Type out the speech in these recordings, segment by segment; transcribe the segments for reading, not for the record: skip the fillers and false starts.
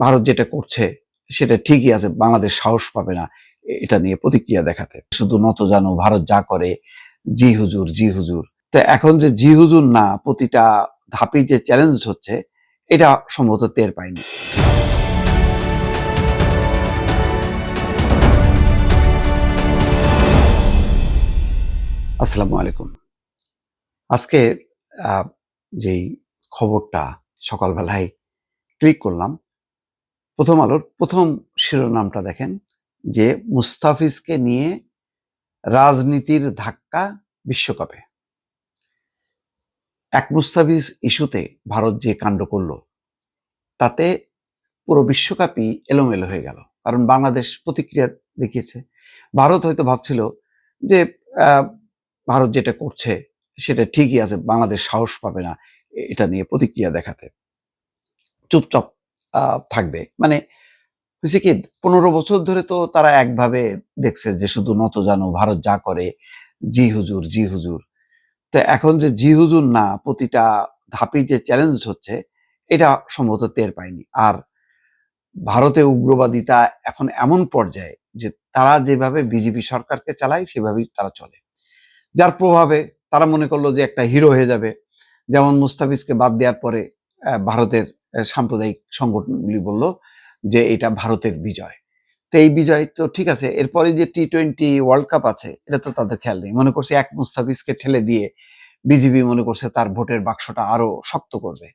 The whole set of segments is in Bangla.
ভারত যেটা করছে সেটা ঠিকই আছে, বাংলাদেশ সাহস পাবে না এটা নিয়ে প্রতিক্রিয়া দেখাতে। শুধু নত জানো ভারত যা করে জি হুজুর জি হুজুর। তো এখন যে জি হুজুর না, প্রতিটা ধাপেই যে চ্যালেঞ্জ হচ্ছে এটা সম্ভবত টের পায়নি। আসসালামু আলাইকুম। আজকে যেই খবরটা সকালবেলায় ক্লিক করলাম, প্রথম আলোর প্রথম শিরোনামটা দেখেন যে মুস্তাফিজকে নিয়ে রাজনীতির ধাক্কা বিশ্বকাপে। এক মুস্তাফিজ ইস্যুতে ভারত যে কাণ্ড করলো তাতে পুরো বিশ্বকাপই এলোমেলো হয়ে গেল। কারণ বাংলাদেশ প্রতিক্রিয়া দেখিয়েছে। ভারত হয়তো ভাবছিল যে আহ, ভারত যেটা করছে সেটা ঠিকই আছে, বাংলাদেশ সাহস পাবে না এটা নিয়ে প্রতিক্রিয়া দেখাতে, চুপচাপ থাকবে। মানে হয়েছে কি, 15 বছর ধরে তো তারা একভাবে দেখছে যে শুধু নত জানো ভারত যা করে জি হুজুর জি হুজুর। তো এখন যে জি হুজুর না, প্রতিটা ধাপেই যে চ্যালেঞ্জ হচ্ছে এটা সম্ভবত টের পায়নি। আর ভারতে উগ্রবাদিতা এখন এমন পর্যায়ে যে তারা যেভাবে বিজেপি সরকারকে চালায় সেভাবেই তারা চলে, যার প্রভাবে তারা মনে করলো যে একটা হিরো হয়ে যাবে। যেমন মুস্তাফিজকে বাদ দেওয়ার পরে ভারতের সাম্প্রদায়িক সংগঠনগুলি বলল যে এটা ভারতের বিজয়। তো এই বিজয় তো ঠিক আছে, এরপরে যে টি-20 ওয়ার্ল্ড কাপ আছে এটা তো তাদের খেয়াল নেই। মনে করছে এক মুস্তাফিজকে ঠেলে দিয়ে বিজিবি মনে করছে তার ভোটের বাক্সটা আরো শক্ত করবে,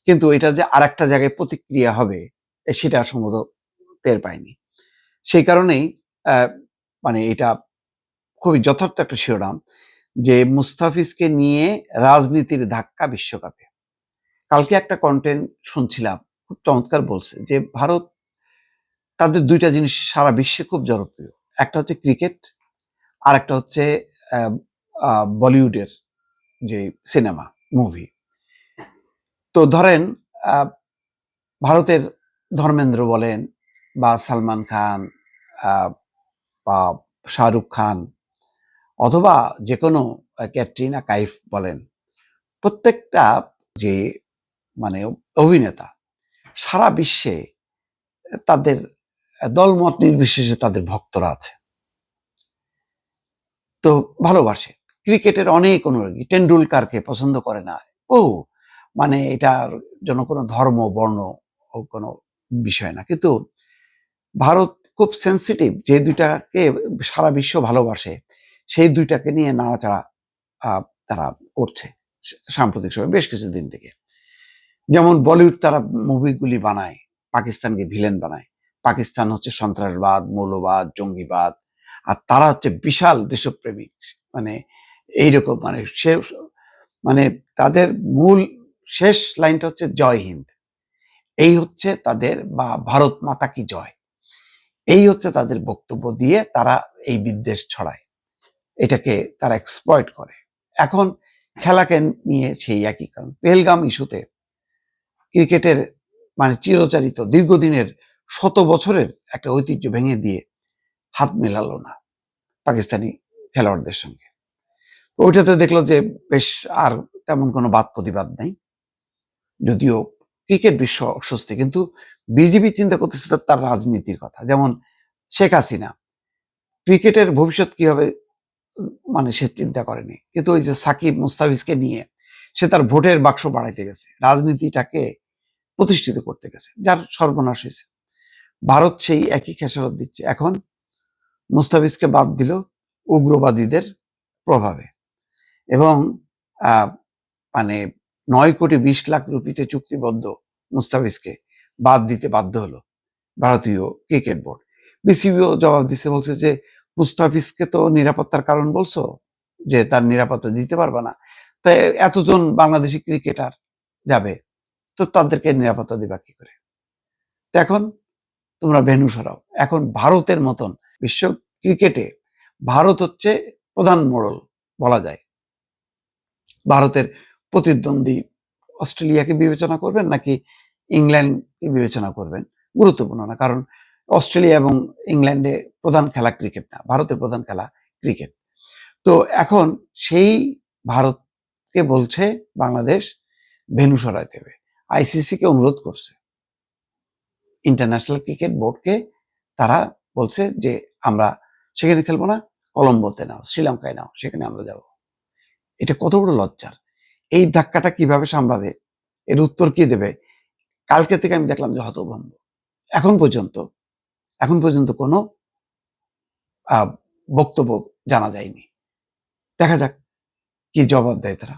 কিন্তু এটা যে আর একটা জায়গায় প্রতিক্রিয়া হবে সেটা সম্ভবত টের পায়নি। সেই কারণেই আহ, মানে এটা খুবই যথার্থ একটা শিরোনাম যে মুস্তাফিজকে নিয়ে রাজনীতির ধাক্কা বিশ্বকাপে। কালকে একটা কন্টেন্ট শুনছিলাম, খুব চমৎকার বলছে যে ভারত তাদের দুইটা জিনিস সারা বিশ্বে খুব জনপ্রিয়। একটা হচ্ছে ক্রিকেট, আর একটা হচ্ছে বলিউডের যে সিনেমা মুভি। তো ধরেন আহ, ভারতের ধর্মেন্দ্র বলেন বা সালমান খান বা শাহরুখ খান অথবা যে কোনো ক্যাটরিনা কাইফ বলেন, প্রত্যেকটা যে মানে অভিনেতা সারা বিশ্বে তাদের দলমত নির্বিশেষে তাদের ভক্তরা আছে, তো ভালোবাসে। ক্রিকেটের অনেক অনুরাগী টেন্ডুলকারকে পছন্দ করে না ও, মানে এটার জন্য কোনো ধর্ম বর্ণ কোনো বিষয় না। কিন্তু ভারত খুব সেন্সিটিভ, যে দুইটাকে সারা বিশ্ব ভালোবাসে সেই দুইটাকে নিয়ে নাড়াচাড়া তারা করছে সাম্প্রতিক সময় বেশ কিছুদিন থেকে। যেমন বলিউড তারা মুভিগুলি বানায়, পাকিস্তানকে ভিলেন বানায়। পাকিস্তান হচ্ছে সন্ত্রাসবাদ, মৌলবাদ, জঙ্গিবাদ, আর তারা হচ্ছে বিশাল দেশপ্রেমিক। মানে এইরকম মানে সে মানে তাদের মূল শেষ লাইনটা হচ্ছে জয় হিন্দ। এই হচ্ছে তাদের, বা ভারত মাতা কি জয়, এই হচ্ছে তাদের বক্তব্য দিয়ে তারা এই বিদ্বেষ ছড়ায়, এটাকে তারা এক্সপ্লয়েট করে। এখন খেলাকে নিয়ে সেই একই কাজ। পেহেলগাম ইস্যুতে ক্রিকেটের মানে চিরচারিত দীর্ঘদিনের 100 বছরের একটা ঐতিহ্য ভেঙে দিয়ে হাত মেলালো না পাকিস্তানি খেলোয়াড়দের সঙ্গে। ওইটাতে দেখলো যে বেশ আর তেমন কোনো বাদ প্রতিবাদ নেই, যদিও ক্রিকেট বিশ্ব অস্বস্তি, কিন্তু বিজেপি চিন্তা করতেছে তার রাজনীতির কথা। যেমন শেখ হাসিনা ক্রিকেটের ভবিষ্যৎ কি হবে মানে সে চিন্তা করেনি, কিন্তু ওই যে সাকিব মুস্তাফিজকে নিয়ে সে তার ভোটের বাক্স বাড়াইতে গেছে, রাজনীতিটাকে প্রতিষ্ঠিত করতে গেছে, যার সর্বনাশ হয়েছে। ভারত সেই একই খেসারত দিচ্ছে। এখন মুস্তাফিজকে বাদ দিল উগ্রবাদীদের প্রভাবে, এবং মানে 9,20,00,000 রুপিতে চুক্তিবদ্ধ মুস্তাফিজকে বাদ দিতে বাধ্য হলো ভারতীয় ক্রিকেট বোর্ড। বিসিবিও জবাব দিচ্ছে, বলছে যে মুস্তাফিজকে তো নিরাপত্তার কারণ বলছো, যে তার নিরাপত্তা দিতে পারবে না, তাই এতজন বাংলাদেশি ক্রিকেটার যাবে, তো তাদেরকে নিরাপত্তা দিবা কি করে? তো এখন তোমরা ভেন্যু সরাও। এখন ভারতের মতন বিশ্ব ক্রিকেটে ভারত হচ্ছে প্রধান মোড়ল বলা যায়। ভারতের প্রতিদ্বন্দ্বী অস্ট্রেলিয়াকে বিবেচনা করবেন নাকি ইংল্যান্ডকে বিবেচনা করবেন গুরুত্বপূর্ণ না, কারণ অস্ট্রেলিয়া এবং ইংল্যান্ডে প্রধান খেলা ক্রিকেট না, ভারতের প্রধান খেলা ক্রিকেট। তো এখন সেই ভারতকে বলছে বাংলাদেশ ভেন্যু সরাইতে হবে, আইসিসি কে অনুরোধ করছে। ইন্টারন্যাশনাল ক্রিকেট বোর্ডকে তারা বলছে যে আমরা সেখানে খেলবো না, কলম্বোতে নাও, শ্রীলঙ্কায় নাও, সেখানে আমরা যাব। এটা কত বড় লজ্জার! এই ধাক্কাটা কিভাবে সামলাবে, এর উত্তর কি দেবে? কালকে থেকে আমি দেখলাম যে হতভম্ব। এখন পর্যন্ত কোনো বক্তব্য জানা যায়নি। দেখা যাক কি জবাব দেয় তারা।